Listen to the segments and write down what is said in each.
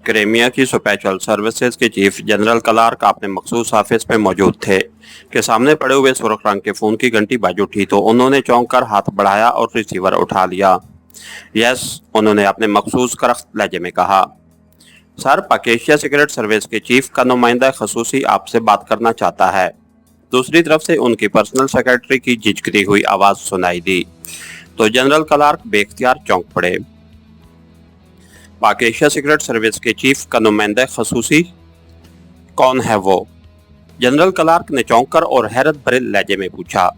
Crimea की special services के chief general Clark अपने मखसूस ऑफिस में मौजूद थे कि सामने पड़े हुए सुर्ख रंग के फोन की घंटी बाज उठी तो उन्होंने चौंक कर हाथ बढ़ाया और रिसीवर उठा लिया। यस, उन्होंने अपने मखसूस करख्त लहजे में कहा। सर, पाकेशिया सीक्रेट सर्विस के चीफ का नुमाइंदा खसूसी आपसे बात करना चाहता है। दूसरी तरफ से उनकी पर्सनल सेक्रेटरी की झिझकती हुई आवाज सुनाई दी तो जनरल क्लार्क बेख्तियार चौंक पड़े। पाकेशिया सीक्रेट सर्विस के चीफ का नुमाइंदा खसूसी? कौन है वो? जनरल क्लार्क ने चौंक कर और हैरत भरे लहजे में पूछा।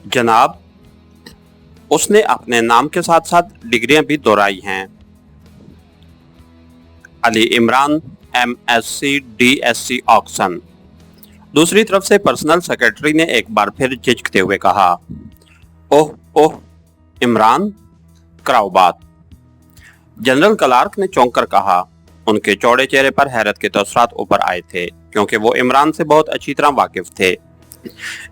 जनाब, उसने अपने नाम के साथ साथ डिग्रियां भी दोहराई हैं। Ali Imran, MSc DSc Oxon. दूसरी तरफ से पर्सनल सेक्रेटरी ने एक बार फिर झिझकते हुए कहा। ओह ओह, इमरान, कराओ बात। जनरल क्लार्क ने चौंक कर कहा। उनके चौड़े चेहरे पर हैरत के तसरात ऊपर आए थे क्योंकि वो इमरान से बहुत अच्छी तरह वाकिफ थे।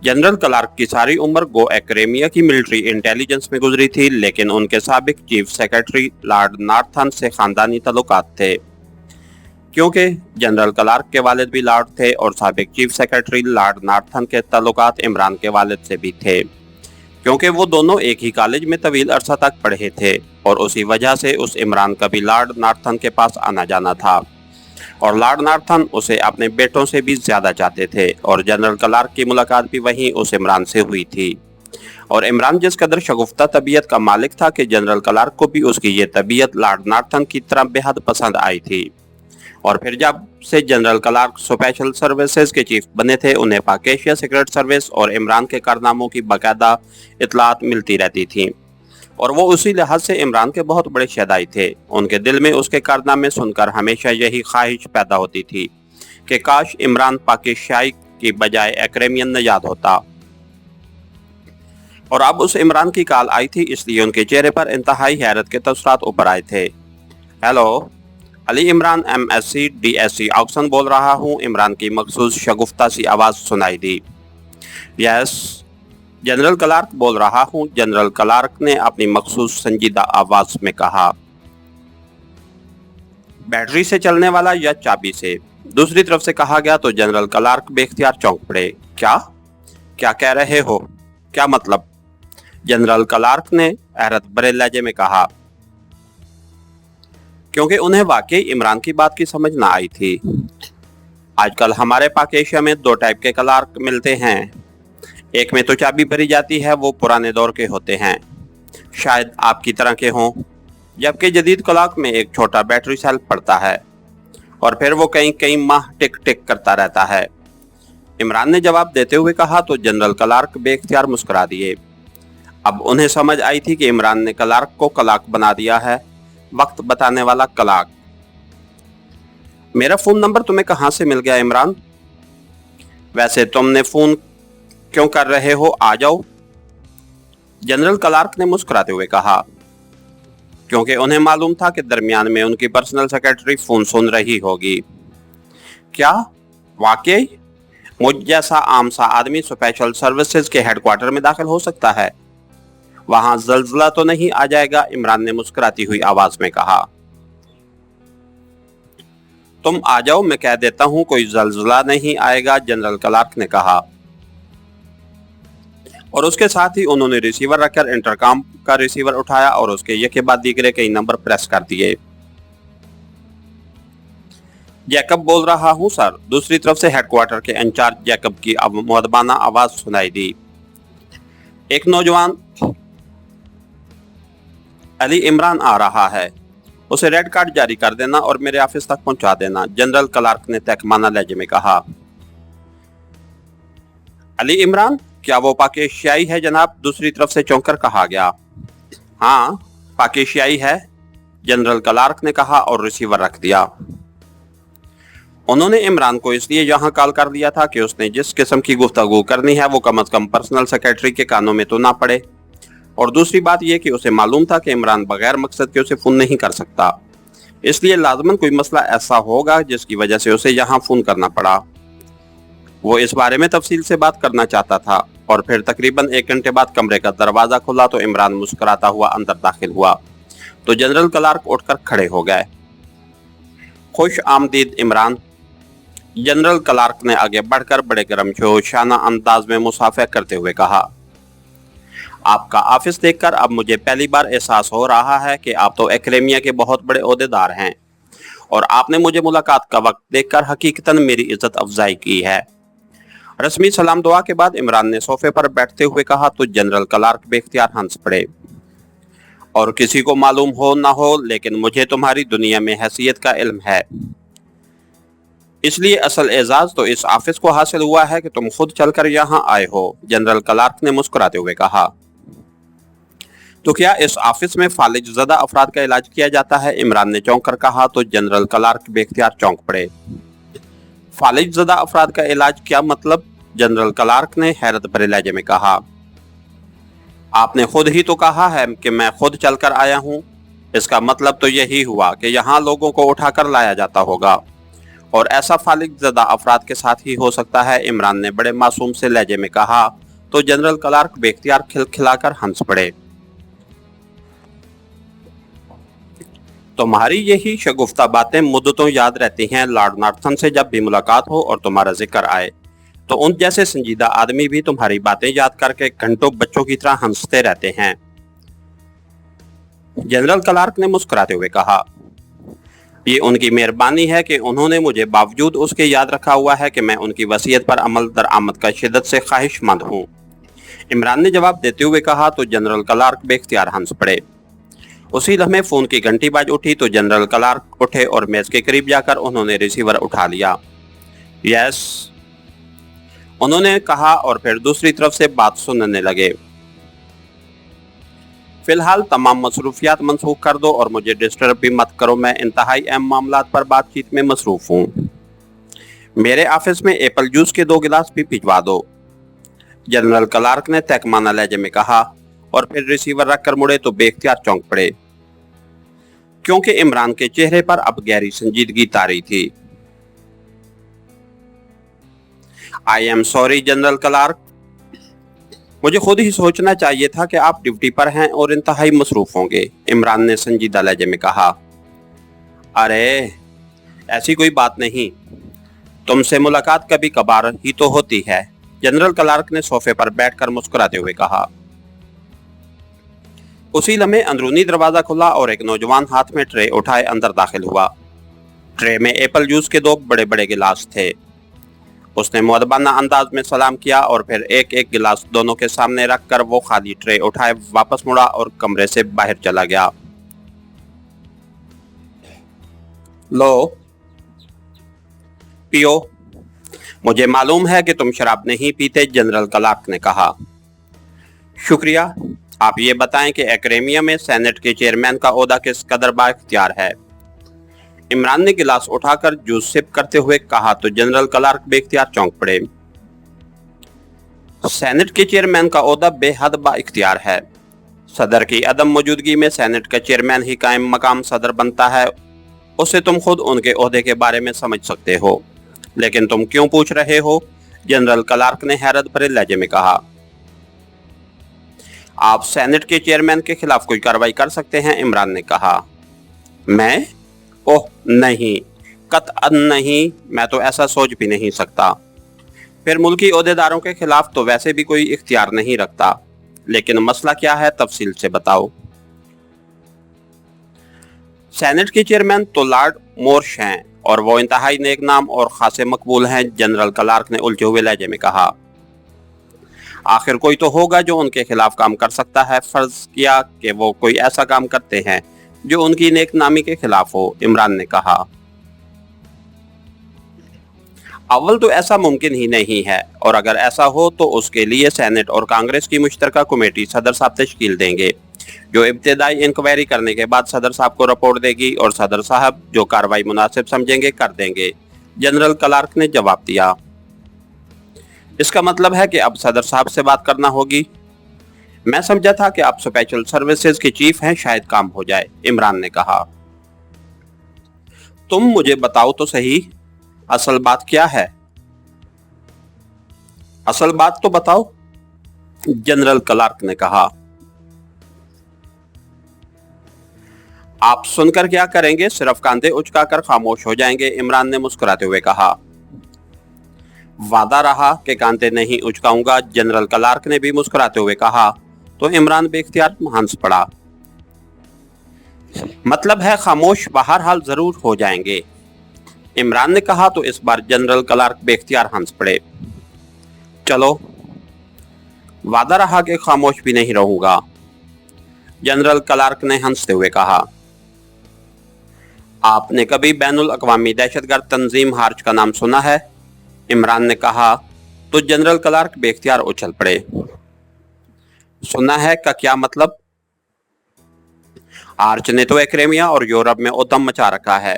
जनरल क्लार्क की सारी उम्र गो एक्रेमिया की मिलिट्री इंटेलिजेंस में गुजरी थी, लेकिन उनके साबिक चीफ सेक्रेटरी लॉर्ड नार्थन से खानदानी ताल्लुकात थे क्योंकि जनरल क्लार्क के वालिद भी लॉर्ड थे और साबिक चीफ सेक्रेटरी लॉर्ड नार्थन के ताल्लुकात इमरान के वालिद से भी थे क्योंकि वो दोनों एक ही कॉलेज में तवील अरसा तक पढ़े थे और उसी वजह से उस इमरान का भी लॉर्ड नार्थन के पास आना जाना था और लॉर्ड नार्थन उसे अपने बेटों से भी ज्यादा चाहते थे और जनरल क्लार्क की मुलाकात भी वहीं उस इमरान से हुई थी और इमरान जिस कदर शगुफ्ता तबीयत का मालिक था कि जनरल क्लार्क को भी उसकी ये तबीयत लॉर्ड नार्थन की तरह बेहद पसंद आई थी। और फिर जब से जनरल क्लार्क स्पेशल सर्विसेज के चीफ बने थे, उन्हें पाकेशिया सीक्रेट सर्विस और इमरान के कारनामों की बाकायदा इतलात मिलती रहती थी और वो उसी लिहाज से इमरान के बहुत बड़े शदाई थे। उनके दिल में उसके कारनामे सुनकर हमेशा यही ख्वाहिश पैदा होती थी कि काश इमरान पाकिस्तानी की बजाय एक्रेमियन नजाद होता। और अब उस इमरान की कॉल आई थी, इसलिए उनके चेहरे पर इंतहाई हैरत के तसरात ऊपर आए थे। Hello, Ali Imran, MSc DSc Oxon बोल रहा हूँ। इमरान की मखसूस शगुफ्ता सी आवाज सुनाई दी। यस, जनरल क्लार्क बोल रहा हूँ। जनरल क्लार्क ने अपनी मखसूस संजीदा आवाज में कहा। बैटरी से चलने वाला या चाबी से? दूसरी तरफ से कहा गया तो जनरल क्लार्क बेख्तियार चौंक पड़े। क्या क्या कह रहे हो? क्या मतलब? जनरल क्लार्क ने हैरत भरे लहजे में कहा क्योंकि उन्हें वाकई इमरान की बात की समझ ना आई थी। आजकल हमारे पाकेशिया में दो टाइप के क्लार्क मिलते हैं। एक में तो चाबी भरी जाती है, वो पुराने दौर के होते हैं, शायद आपकी तरह के हों, जबकि जदीद क्लार्क में एक छोटा बैटरी सेल पड़ता है और फिर वो कई कई माह टिक टिक करता रहता है। इमरान ने जवाब देते हुए कहा तो जनरल क्लार्क बेख्तियार मुस्कुरा दिए। अब उन्हें समझ आई थी कि इमरान ने क्लार्क को क्लार्क बना दिया है, वक्त बताने वाला क्लार्क। मेरा फोन नंबर तुम्हें कहां से मिल गया इमरान? वैसे तुमने फोन क्यों कर रहे हो? आ जाओ, जनरल क्लार्क ने मुस्कुराते हुए कहा क्योंकि उन्हें मालूम था कि दरमियान में उनकी पर्सनल सेक्रेटरी फोन सुन रही होगी। क्या वाकई मुझ जैसा आम सा आदमी स्पेशल सर्विसेज के हेडक्वार्टर में दाखिल हो सकता है? वहां जल्जला तो नहीं आ जाएगा? इमरान ने मुस्कुराती हुई आवाज में कहा। तुम आ जाओ, मैं कह देता हूं कोई जल्जला नहीं आएगा, जनरल क्लार्क ने कहा और उसके साथ ही उन्होंने रिसीवर रखकर इंटरकॉम का रिसीवर उठाया और उसके एक के बाद दीगरे कई नंबर प्रेस कर दिए। जैकब बोल रहा हूं सर। दूसरी तरफ से हेडक्वार्टर के इंचार्ज जैकब की मुअद्दबाना आवाज सुनाई दी। एक नौजवान अली इमरान आ रहा है, उसे रेड कार्ड जारी कर देना और मेरे ऑफिस तक पहुंचा देना, जनरल क्लार्क ने तहकमाना लहजे में कहा। अली इमरान? क्या वो पाकिस्तानी है जनाब? दूसरी तरफ से चौंक कर कहा गया। हाँ, पाकिस्तानी है, जनरल क्लार्क ने कहा और रिसीवर रख दिया। उन्होंने इमरान को इसलिए यहाँ कॉल कर दिया था कि उसने जिस किस्म की गुफ्तगू करनी है वो कम अज कम पर्सनल सेक्रेटरी के कानों में तो ना पड़े और दूसरी बात यह कि उसे मालूम था कि इमरान बगैर मकसद के उसे फोन नहीं कर सकता, इसलिए लाजमन कोई मसला ऐसा होगा जिसकी वजह से उसे यहाँ फोन करना पड़ा। वो इस बारे में तफसील से बात करना चाहता था और फिर तकरीबन 1 घंटे बाद कमरे का दरवाजा खुला तो इमरान मुस्कुराता हुआ अंदर दाखिल हुआ तो जनरल क्लार्क उठकर खड़े हो गए। खुश आमदीद इमरान, जनरल क्लार्क ने आगे बढ़कर बड़े गर्मजोशाना अंदाज में मुसाफा करते हुए कहा। आपका ऑफिस देखकर अब मुझे पहली बार एहसास हो रहा है कि आप तो एकेडमिया के बहुत बड़े ओहदेदार हैं और आपने मुझे मुलाकात का वक्त देखकर हकीकतन मेरी इज्जत अफजाई की है। रस्मी सलाम दुआ के बाद इमरान ने सोफे पर बैठते हुए कहा तो जनरल क्लार्क बेख्तियार हंस पड़े। और किसी को मालूम हो ना हो, लेकिन मुझे तुम्हारी दुनिया में हैसियत का इल्म है, इसलिए असल एजाज तो इस ऑफिस को हासिल हुआ है कि तुम खुद चलकर यहाँ आए हो, जनरल क्लार्क ने मुस्कुराते हुए कहा। तो क्या इस ऑफिस में फालिज ज़दा अफराद का इलाज किया जाता है? इमरान ने चौंक कर कहा तो जनरल क्लार्क बेख्तियार चौंक पड़े। फालिज ज़दा अफराद का इलाज क्या मतलब? जनरल क्लार्क ने हैरत भरे लहजे में कहा। आपने खुद ही तो कहा है कि मैं खुद चलकर आया हूँ। इसका मतलब तो यही हुआ कि यहाँ लोगों को उठाकर लाया जाता होगा, और ऐसा फालिज ज़दा अफराद के साथ ही हो सकता है, इमरान ने बड़े मासूम से लहजे में कहा तो जनरल क्लार्क बेख्तियार खिलखिलाकर हंस पड़े। तुम्हारी यही शगुफ्ता बातें मुद्दतों याद रहती हैं। लॉर्ड नॉर्थन से जब भी मुलाकात हो और तुम्हारा जिक्र आए तो उन जैसे संजीदा आदमी भी तुम्हारी बातें याद करके घंटों बच्चों की तरह हंसते रहते हैं, जनरल क्लार्क ने मुस्कुराते हुए कहा। ये उनकी मेहरबानी है कि उन्होंने मुझे बावजूद उसके याद रखा हुआ है कि मैं उनकी वसीयत पर अमल दरामद का शिद्दत से ख्वाहिशमंद हूँ, इमरान ने जवाब देते हुए कहा तो जनरल क्लार्क बेख्तियार हंस पड़े। उसी लम्हे फोन की घंटी बाज उठी तो जनरल क्लार्क उठे और मेज के करीब जाकर उन्होंने रिसीवर उठा लिया। यस, उन्होंने कहा और फिर दूसरी तरफ से बात सुनने लगे। फिलहाल तमाम मसरूफियात मंसूख कर दो और मुझे डिस्टर्ब भी मत करो, मैं इंतहाई अहम मामलात पर बातचीत में मसरूफ हूँ। मेरे ऑफिस में एप्पल जूस के 2 गिलास भी भिजवा दो, जनरल क्लार्क ने तहकमाना लहजे में कहा और फिर रिसीवर रखकर मुड़े तो बेख्तियार चौंक पड़े, क्योंकि इमरान के चेहरे पर अब गहरी संजीदगी तारी थी। I am sorry General Clark, मुझे खुद ही सोचना चाहिए था कि आप ड्यूटी पर हैं और इंतहाई मसरूफ होंगे, इमरान ने संजीदा लहजे में कहा। अरे ऐसी कोई बात नहीं, तुमसे मुलाकात कभी कभार ही तो होती है, जनरल क्लार्क ने सोफे पर बैठकर मुस्कुराते हुए कहा। उसी लम्हे अंदरूनी दरवाजा खुला और एक नौजवान हाथ में ट्रे उठाए अंदर दाखिल हुआ। ट्रे में एप्पल जूस के 2 बड़े बड़े गिलास थे। उसने मुअद्दबाना अंदाज में सलाम किया और फिर एक एक गिलास दोनों के सामने रखकर वो खाली ट्रे उठाए वापस मुड़ा और कमरे से बाहर चला गया। लो पियो, मुझे मालूम है कि तुम शराब नहीं पीते, जनरल क्लार्क ने कहा। शुक्रिया, आप ये बताएं कि एकेडमिया में सेनेट के चेयरमैन का ओहदा किस कदर बाइख्तियार है, इमरान ने गिलास उठाकर जूस सिप करते हुए कहा तो जनरल क्लार्क बेख्तियार चौंक पड़े। सेनेट के चेयरमैन का ओहदा बेहद बाइख्तियार है। सदर की अदम मौजूदगी में सेनेट का चेयरमैन ही कायम मकाम सदर बनता है। उससे तुम खुद उनके ओहदे के बारे में समझ सकते हो, लेकिन तुम क्यों पूछ रहे हो, जनरल क्लार्क ने हैरत भरे लहजे में कहा। आप सेनेट के चेयरमैन के खिलाफ कोई कार्रवाई कर सकते हैं, इमरान ने कहा। मैं? ओह नहीं, कतअन नहीं, मैं तो ऐसा सोच भी नहीं सकता। फिर मुल्की ओहदेदारों के खिलाफ तो वैसे भी कोई इख्तियार नहीं रखता, लेकिन मसला क्या है, तफसील से बताओ। सेनेट के चेयरमैन तो लॉर्ड मोर्श हैं और वो इंतहाई नेक नाम और खासे मकबूल हैं, जनरल क्लार्क ने उलझे हुए लहजे में कहा। आखिर कोई तो होगा जो उनके खिलाफ काम कर सकता है, फर्ज किया कि वो कोई ऐसा काम करते हैं जो उनकी नेक नामी के खिलाफ हो, इमरान ने कहा। अव्वल तो ऐसा मुमकिन ही नहीं है, और अगर ऐसा हो तो उसके लिए सेनेट और कांग्रेस की मुश्तरका कमेटी सदर साहब तश्कील देंगे, जो इब्तिदाई इंक्वायरी करने के बाद सदर साहब को रिपोर्ट देगी और सदर साहब जो कार्रवाई मुनासिब समझेंगे कर देंगे, जनरल क्लार्क ने जवाब दिया। इसका मतलब है कि अब सदर साहब से बात करना होगी। मैं समझा था कि आप स्पेशल सर्विसेज के चीफ हैं, शायद काम हो जाए, इमरान ने कहा। तुम मुझे बताओ तो सही, असल बात क्या है? असल बात तो बताओ, जनरल क्लार्क ने कहा। आप सुनकर क्या करेंगे, सिर्फ कंधे उचकाकर खामोश हो जाएंगे, इमरान ने मुस्कुराते हुए कहा। वादा रहा कि कंधे नहीं उचकाऊंगा, जनरल क्लार्क ने भी मुस्कुराते हुए कहा। तो इमरान बेख्तियार हंस पड़ा। मतलब है खामोश बहरहाल जरूर हो जाएंगे, इमरान ने कहा। तो इस बार जनरल क्लार्क बेख्तियार हंस पड़े। चलो, वादा रहा कि खामोश भी नहीं रहूंगा, जनरल क्लार्क ने हंसते हुए कहा। आपने कभी बैनुल अक़वामी दहशतगर्द तंजीम हार्ज का नाम सुना है, इमरान ने कहा। तो जनरल क्लार्क बेख्तियार उछल पड़े। सुना है का क्या मतलब? हार्ज ने तो एक्रेमिया और यूरोप में उद्यम मचा रखा है।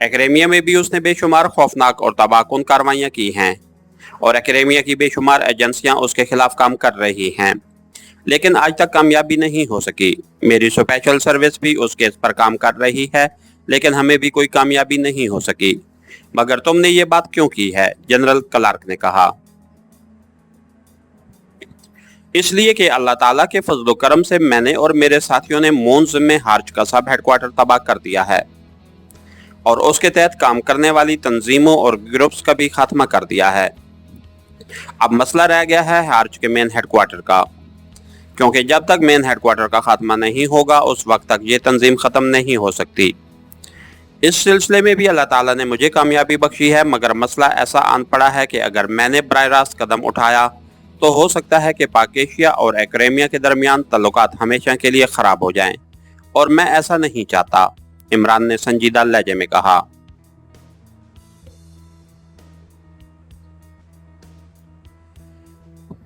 एक्रेमिया में भी उसने बेशुमार खौफनाक और तबाहकुन कार्रवाइयां की हैं और एक्रेमिया की बेशुमार एजेंसियां उसके खिलाफ काम कर रही हैं, लेकिन आज तक कामयाबी नहीं हो सकी। मेरी स्पेशल सर्विस भी उस केस पर काम कर रही है, लेकिन हमें भी कोई कामयाबी नहीं हो सकी। मगर तुमने ये बात क्यों की है, जनरल क्लार्क ने कहा। इसलिए कि अल्लाह ताला के फजल करम से मैंने और मेरे साथियों ने मून्स में हार्ज का सब हेडक्वार्टर तबाह कर दिया है और उसके तहत काम करने वाली तंजीमों और ग्रुप्स का भी खात्मा कर दिया है। अब मसला रह गया है हार्ज के मेन हेडक्वार्टर का, क्योंकि जब तक मेन हेडक्वार्टर का खात्मा नहीं होगा उस वक्त तक ये तंजीम ख़त्म नहीं हो सकती। इस सिलसिले में भी अल्लाह ताला ने मुझे कामयाबी बख्शी है, मगर मसला ऐसा आन पड़ा है कि अगर मैंने बराह रास्त कदम उठाया तो हो सकता है कि पाक एशिया और एक्रेमिया के दरमियान तल्लुकात हमेशा के लिए ख़राब हो जाएं, और मैं ऐसा नहीं चाहता, इमरान ने संजीदा लहजे में कहा।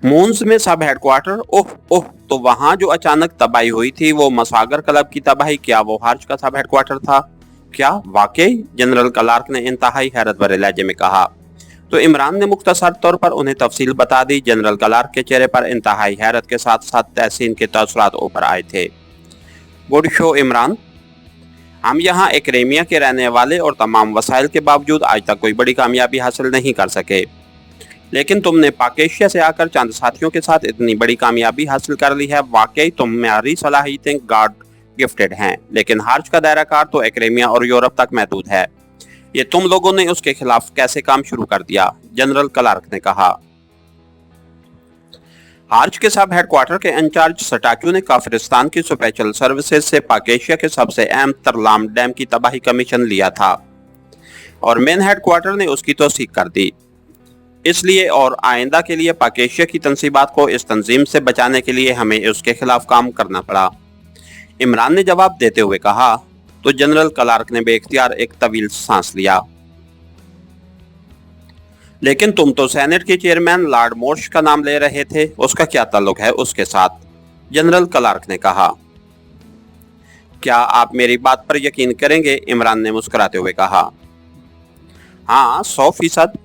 मून्स में सब हेडक्वार्टर, ओह ओह, तो वहां जो अचानक तबाही हुई थी वो मसागर क्लब की तबाही, क्या वो हार्ज का सब हेडक्वार्टर था? क्या वाकई? जनरल क्लार्क ने इंतहाई हैरत भरे लहजे में कहा। तो इमरान ने मुख्तसर तौर पर उन्हें तफसील बता दी। जनरल क्लार्क के चेहरे पर इंतहाई हैरत के साथ साथ तहसीन के तअस्सुरात ऊपर आए थे। गुड शो इमरान, हम यहाँ एक्रेमिया के रहने वाले और तमाम वसाइल के बावजूद आज तक कोई बड़ी कामयाबी हासिल नहीं कर सके, लेकिन तुमने पाक एशिया से आकर चंद साथियों के साथ इतनी बड़ी कामयाबी हासिल कर ली है। वाकई तुम्हारी सलाहियतें गॉड गिफ्टेड हैं, लेकिन हार्ज का दायरा कार तो एक्रेमिया और यूरोप तक महदूद है। ये तुम लोगों ने उसके खिलाफ कैसे काम शुरू कर दिया, जनरल क्लार्क ने कहा। हार्ज के सब हेडक्वार्टर के इंचार्ज सटाचू ने काफिरिस्तान की स्पेशल सर्विसेज से पाक एशिया के सबसे अहम तरलाम डैम की तबाही का मिशन लिया था और मेन हेडक्वार्टर ने उसकी तौसीक कर दी। इसलिए और आइंदा के लिए पाक एशिया की तंसीबात को इस तंजीम से बचाने के लिए हमें उसके खिलाफ काम करना पड़ा, इमरान ने जवाब देते हुए कहा। तो जनरल क्लार्क ने बेख्तियार एक तवील सांस लिया। लेकिन तुम तो सेनेट के चेयरमैन लॉर्ड मोर्श का नाम ले रहे थे, उसका क्या ताल्लुक है उसके साथ, जनरल क्लार्क ने कहा। क्या आप मेरी बात पर यकीन करेंगे, इमरान ने मुस्कुराते हुए कहा। हाँ, 100%।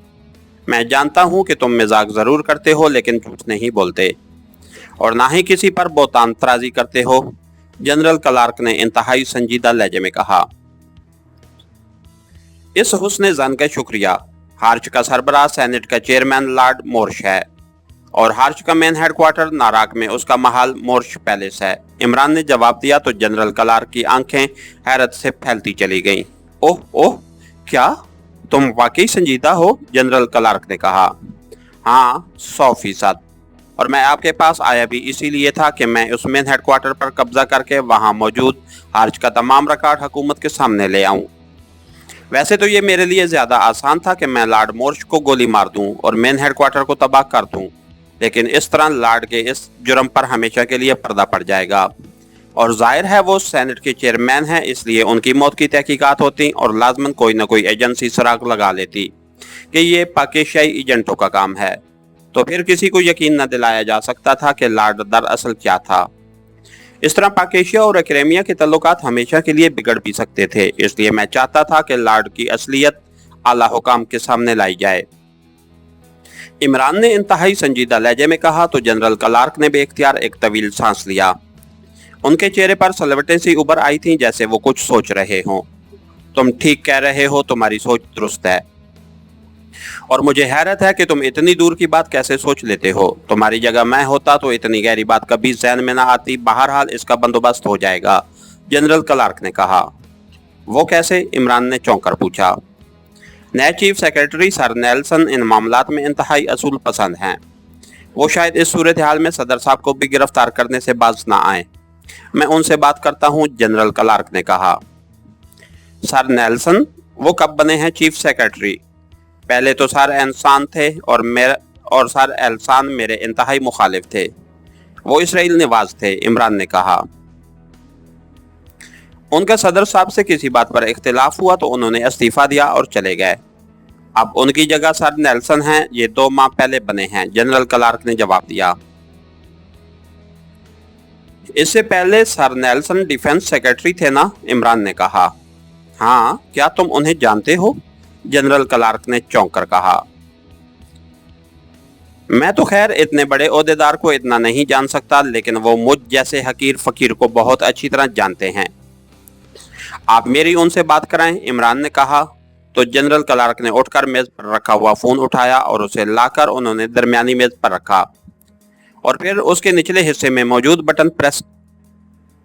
मैं जानता हूं कि तुम मजाक जरूर करते हो लेकिन झूठ नहीं बोलते और ना ही किसी पर बोतान तराजी करते हो, जनरल क्लार्क ने इंतहाई संजीदा लहजे में कहा। इस हुस्न ज़न का शुक्रिया। हार्ज का सरबराह सेनेट का चेयरमैन लॉर्ड मोर्श है और हार्ज का मेन हेडक्वार्टर नाराक में उसका महल मोर्श पैलेस है, इमरान ने जवाब दिया। तो जनरल क्लार्क की आंखें हैरत से फैलती चली गईं। ओह ओह, क्या तुम वाकई संजीदा हो, जनरल क्लार्क ने कहा। हाँ, 100%, और मैं आपके पास आया भी इसीलिए था कि मैं उस मेन हेडक्वार्टर पर कब्जा करके वहां मौजूद हार्ज का तमाम रिकॉर्ड हुकूमत के सामने ले आऊं। वैसे तो ये मेरे लिए ज्यादा आसान था कि मैं लॉर्ड मोर्श को गोली मार दूं और मेन हेडक्वार्टर को तबाह कर दूं, लेकिन इस तरह लॉर्ड के इस जुर्म पर हमेशा के लिए पर्दा पड़ जाएगा और जाहिर है वो सेनेट के चेयरमैन हैं, इसलिए उनकी मौत की तहकीकात होती और लाजमन कोई न कोई एजेंसी सुराग लगा लेती कि ये पाकिस्तानी एजेंटों का काम है। तो फिर किसी को यकीन न दिलाया जा सकता था कि लॉर्ड दरअसल क्या था। इस तरह पाक एशिया और एक्रेमिया के तल्लुकात हमेशा के लिए बिगड़ भी सकते थे, इसलिए मैं चाहता था कि लॉर्ड की असलियत आला हुकाम के सामने लाई जाए, इमरान ने इंतहाई संजीदा लहजे में कहा। तो जनरल क्लार्क ने बेख्तियार एक तवील सांस लिया। उनके चेहरे पर सलवटें सी उभर आई थीं, जैसे वो कुछ सोच रहे हों। तुम ठीक कह रहे हो, तुम्हारी सोच दुरुस्त है और मुझे हैरत है कि तुम इतनी दूर की बात कैसे सोच लेते हो। तुम्हारी जगह मैं होता तो इतनी गहरी बात कभी ज़हन में ना आती। बहरहाल इसका बंदोबस्त हो जाएगा, जनरल क्लार्क ने कहा। वो कैसे? इमरान ने चौंक कर पूछा। नए चीफ सेक्रेटरी सर नेल्सन इन मामलात में इंतहाई असूल पसंद हैं। वो शायद इस सूरत हाल में सदर साहब को भी गिरफ्तार करने से बाज ना आए। मैं उनसे बात करता हूँ, जनरल क्लार्क ने कहा। Sir Nelson? वो कब बने हैं चीफ सेक्रेटरी? पहले तो सर एहसान थे और सर एहसान मेरे इंतहाई मुखालिफ थे। वो इसराइल निवाज थे, इमरान ने कहा। उनका सदर साहब से किसी बात पर इख्तिलाफ हुआ तो उन्होंने इस्तीफा दिया और चले गए। अब उनकी जगह सर नेल्सन हैं, ये 2 माह पहले बने हैं, जनरल क्लार्क ने जवाब दिया। इससे पहले सर नेल्सन डिफेंस सेक्रेटरी थे ना? इमरान ने कहा। हाँ, क्या तुम उन्हें जानते हो? जनरल क्लार्क ने चौंक कर कहा। मैं तो खैर इतने बड़े ओहदेदार को इतना नहीं जान सकता, लेकिन वो मुझ जैसे हकीर फकीर को बहुत अच्छी तरह जानते हैं। आप मेरी उनसे बात कराएं, इमरान ने कहा। तो जनरल क्लार्क ने उठकर मेज पर रखा हुआ फोन उठाया और उसे लाकर उन्होंने दरमियानी मेज पर रखा और फिर उसके निचले हिस्से में मौजूद बटन प्रेस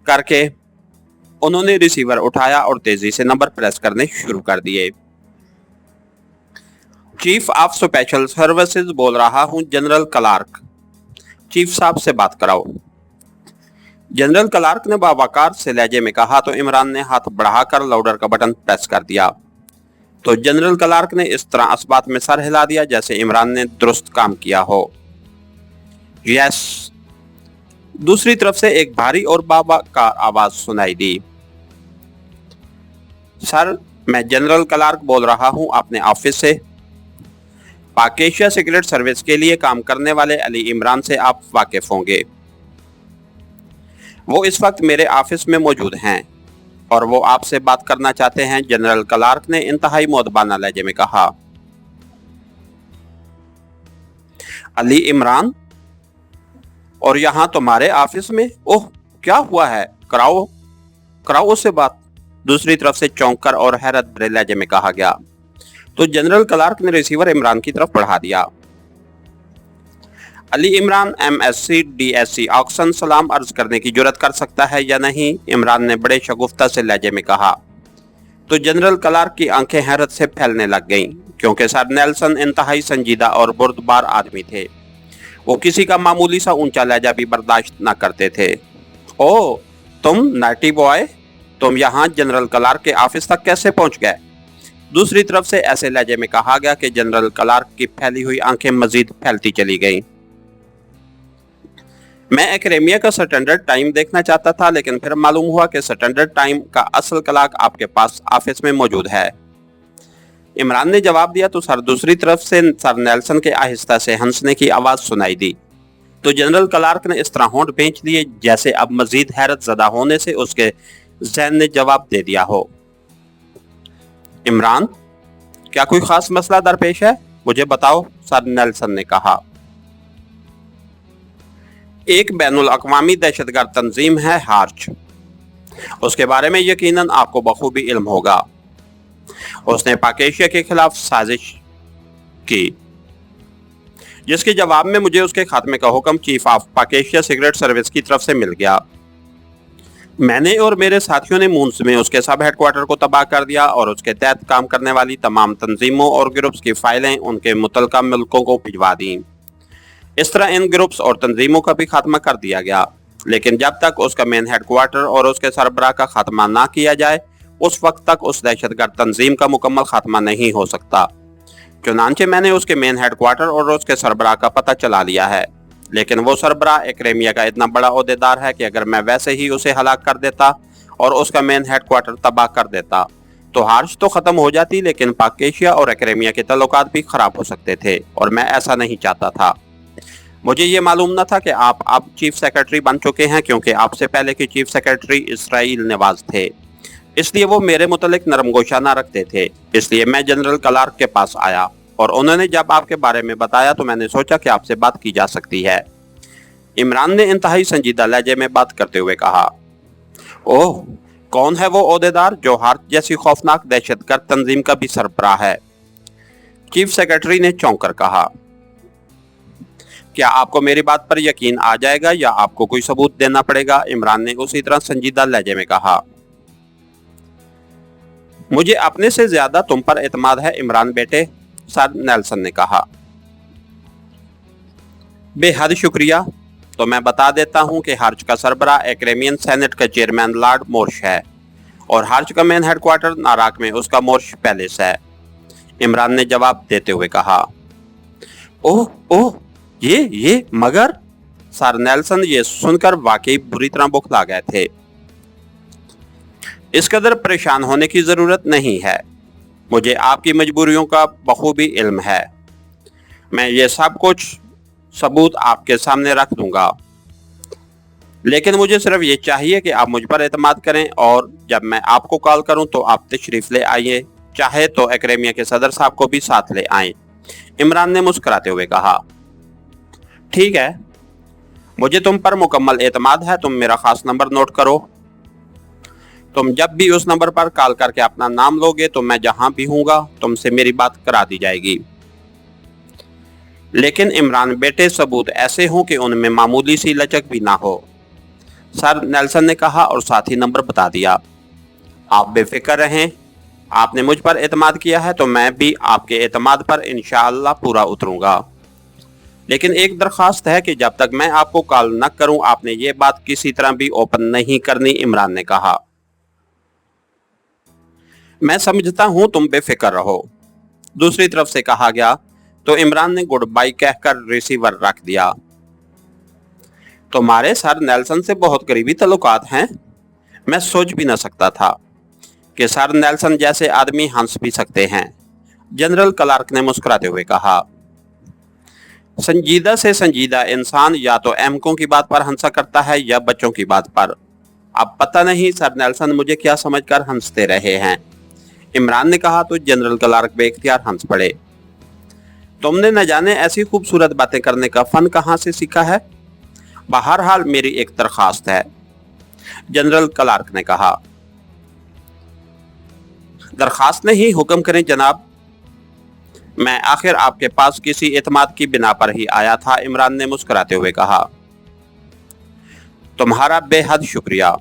करके उन्होंने रिसीवर उठाया और तेजी से नंबर प्रेस करने शुरू कर दिए। चीफ ऑफ स्पेशल सर्विसेज बोल रहा हूं, जनरल क्लार्क। चीफ साहब से बात कराओ, जनरल क्लार्क ने बावकार से लहजे में कहा। तो इमरान ने हाथ बढ़ाकर लाउडर का बटन प्रेस कर दिया। तो जनरल क्लार्क ने इस तरह इस बात में सर हिला दिया जैसे इमरान ने दुरुस्त काम किया हो। यस। दूसरी तरफ से एक भारी और बावकार आवाज सुनाई दी। सर, मैं जनरल क्लार्क बोल रहा हूं अपने ऑफिस से। पाक एशिया सीक्रेट सर्विस के लिए काम करने वाले अली इमरान से आप वाकिफ होंगे। वो इस वक्त मेरे ऑफिस में मौजूद हैं और वो आपसे बात करना चाहते हैं, जनरल क्लार्क ने इंतहाई मुअद्दबाना लहजे में कहा। अली इमरान? और यहाँ तुम्हारे ऑफिस में? ओह, क्या हुआ है? कराओ उससे बात। दूसरी तरफ से चौंक कर और हैरत भरे लहजे में कहा गया। तो जनरल क्लार्क ने रिसीवर इमरान की तरफ बढ़ा दिया। Ali Imran MSc DSc Oxon सलाम अर्ज करने की जुर्रत कर सकता है या नहीं? इमरान ने बड़े शगुफ्ता से लहजे में कहा। तो जनरल क्लार्क की आंखें हैरत से फैलने लग गईं, क्योंकि सर नेल्सन इंतहाई संजीदा और बुर्दबार आदमी थे। वो किसी का मामूली सा ऊंचा लहजा भी बर्दाश्त न करते थे। ओह, तुम नाटी बॉय, तुम यहाँ जनरल क्लार्क के ऑफिस तक कैसे पहुंच गए? दूसरी तरफ से ऐसे लहजे में कहा गया कि जनरल क्लार्क की फैली हुई आंखें मजीद फैलती चली गईं। मैं एकेडेमिया का स्टैंडर्ड टाइम देखना चाहता था, लेकिन फिर मालूम हुआ कि स्टैंडर्ड टाइम का असल क्लॉक आपके पास ऑफिस में मौजूद है, इमरान ने जवाब दिया। तो सर दूसरी तरफ से सर नेल्सन के आहिस्ता से हंसने की आवाज सुनाई दी। तो जनरल क्लार्क ने इस तरह होंठ भींच लिए जैसे अब मजीद हैरत ज़दा होने से उसके ज़हन ने जवाब दे दिया हो। इमरान, क्या कोई खास मसला दरपेश है? मुझे बताओ, सर नेल्सन ने कहा। एक बैनुल अक़वामी दहशतगर्द तंजीम है हार्च, उसके बारे में यकीनन आपको बखूबी इल्म होगा। उसने पाक एशिया के खिलाफ साजिश की, जिसके जवाब में मुझे उसके खात्मे का हुक्म चीफ ऑफ पाक एशिया सीक्रेट सर्विस की तरफ से मिल गया। मैंने और मेरे साथियों ने मून्स में उसके सब हेडक्वार्टर को तबाह कर दिया और उसके तहत काम करने वाली तमाम तंजीमों और ग्रुप्स की फाइलें उनके मुतलका मुल्कों को भिजवा दी। इस तरह इन ग्रुप्स और तंजीमों का भी खात्मा कर दिया गया, लेकिन जब तक उसका मेन हेडक्वार्टर और उसके सरबराह का खात्मा ना किया जाए, उस वक्त तक उस दहशतगर्द तंजीम का मुकम्मल खात्मा नहीं हो सकता। चुनांचे मैंने उसके मेन हेडक्वार्टर और उसके सरबराह का पता चला लिया है, लेकिन वो सरबराह एकेडेमिया का इतना बड़ा ओहदेदार है कि अगर मैं वैसे ही उसे हलाक कर देता और उसका मेन हेडक्वार्टर तबाह कर देता तो हार्च तो ख़त्म हो जाती, लेकिन पाक एशिया और एकेडेमिया के तल्लुकात भी ख़राब हो सकते थे, और मैं ऐसा नहीं चाहता था। मुझे ये मालूम न था कि आप अब चीफ सेक्रेटरी बन चुके हैं, क्योंकि आपसे पहले के चीफ सेक्रेटरी इसराइल नवाज थे, इसलिए वो मेरे मुतल्लिक नरमगोशा न रखते थे। इसलिए मैं जनरल क्लार्क के पास आया और उन्होंने जब आपके बारे में बताया तो मैंने सोचा कि आपसे बात की जा सकती है। इमरान ने इंतहाई संजीदा लहजे में बात करते हुए कहा। ओह, कौन है वो ओहदेदार जो हार्च जैसी खौफनाक दहशतगर्द तंजीम का भी सरबराह है? चीफ सेक्रेटरी ने चौंक कर कहा। क्या आपको मेरी बात पर यकीन आ जाएगा या आपको कोई सबूत देना पड़ेगा? इमरान ने उसी तरह संजीदा लहजे में कहा। मुझे अपने से ज्यादा तुम पर एतमाद है इमरान बेटे, सर नेल्सन ने कहा। बेहद शुक्रिया। तो मैं बता देता हूं कि हर्ज का सरबराह एक्रेमियन सेनेट का चेयरमैन लॉर्ड मोर्श है और हर्ज का मेन हेडक्वार्टर नाराक में उसका मोर्श पैलेस है, इमरान ने जवाब देते हुए कहा। ओह ओह, ये मगर, सर नेल्सन ये सुनकर वाकई बुरी तरह बौखला गए थे। इस कदर परेशान होने की जरूरत नहीं है, मुझे आपकी मजबूरियों का बखूबी इल्म है। मैं ये सब कुछ सबूत आपके सामने रख दूंगा, लेकिन मुझे सिर्फ ये चाहिए कि आप मुझ पर एतमाद करें और जब मैं आपको कॉल करूं तो आप तशरीफ ले आइए, चाहे तो एक्रेमिया के सदर साहब को भी साथ ले आएं, इमरान ने मुस्कुराते हुए कहा। ठीक है, मुझे तुम पर मुकम्मल एतमाद है। तुम मेरा खास नंबर नोट करो। तुम जब भी उस नंबर पर कॉल करके अपना नाम लोगे तो मैं जहां भी हूंगा तुमसे मेरी बात करा दी जाएगी। लेकिन इमरान बेटे, सबूत ऐसे हों कि उनमें मामूली सी लचक भी ना हो, सर नेल्सन ने कहा और साथ ही नंबर बता दिया। आप बेफिक्र रहें, आपने मुझ पर एतमाद किया है तो मैं भी आपके एतमाद पर इंशाअल्लाह पूरा उतरूंगा। लेकिन एक दरखास्त है कि जब तक मैं आपको कॉल न करूं आपने ये बात किसी तरह भी ओपन नहीं करनी, इमरान ने कहा। मैं समझता हूं, तुम बेफिक्र रहो, दूसरी तरफ से कहा गया तो इमरान ने गुड बाय कहकर रिसीवर रख दिया। तुम्हारे सर नेल्सन से बहुत करीबी तल्लुकात हैं। मैं सोच भी न सकता था कि सर नेल्सन जैसे आदमी हंस भी सकते हैं, जनरल क्लार्क ने मुस्कुराते हुए कहा। संजीदा से संजीदा इंसान या तो एमकों की बात पर हंसा करता है या बच्चों की बात पर। अब पता नहीं सर नेल्सन मुझे क्या समझकर हंसते रहे हैं, इमरान ने कहा तो जनरल क्लार्क बेख्तियार हंस पड़े। तुमने न जाने ऐसी खूबसूरत बातें करने का फन कहां से सीखा है? बहरहाल मेरी एक दरखास्त है, जनरल क्लार्क ने कहा। दरखास्त नहीं, हुक्म करें जनाब। मैं आखिर आपके पास किसी एतमाद की बिना पर ही आया था, इमरान ने मुस्कुराते हुए कहा। तुम्हारा बेहद शुक्रिया।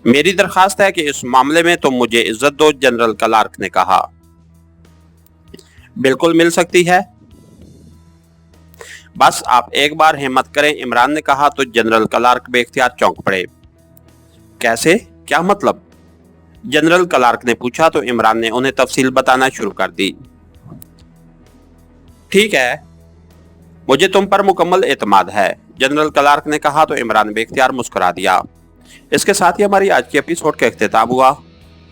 मेरी दरखास्त है कि इस मामले में तुम मुझे इज्जत दो, जनरल क्लार्क ने कहा। बिल्कुल मिल सकती है, बस आप एक बार हिम्मत करें, इमरान ने कहा तो जनरल क्लार्क बेख्तियार चौंक पड़े। कैसे, क्या मतलब? जनरल क्लार्क ने पूछा तो इमरान ने उन्हें तफसील बताना शुरू कर दी। ठीक है, मुझे तुम पर मुकम्मल एतमाद है, जनरल क्लार्क ने कहा तो इमरान बेख्तियार मुस्कुरा दिया। इसके साथ ही हमारी आज की एपिसोड का इख्तिताम हुआ।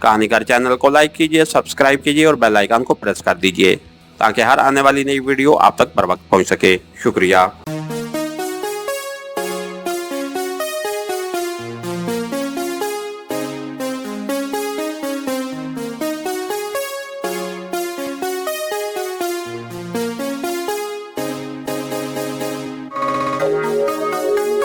कहानीकार चैनल को लाइक कीजिए, सब्सक्राइब कीजिए और बेल आइकन को प्रेस कर दीजिए ताकि हर आने वाली नई वीडियो आप तक बर वक्त पहुंच सके। शुक्रिया।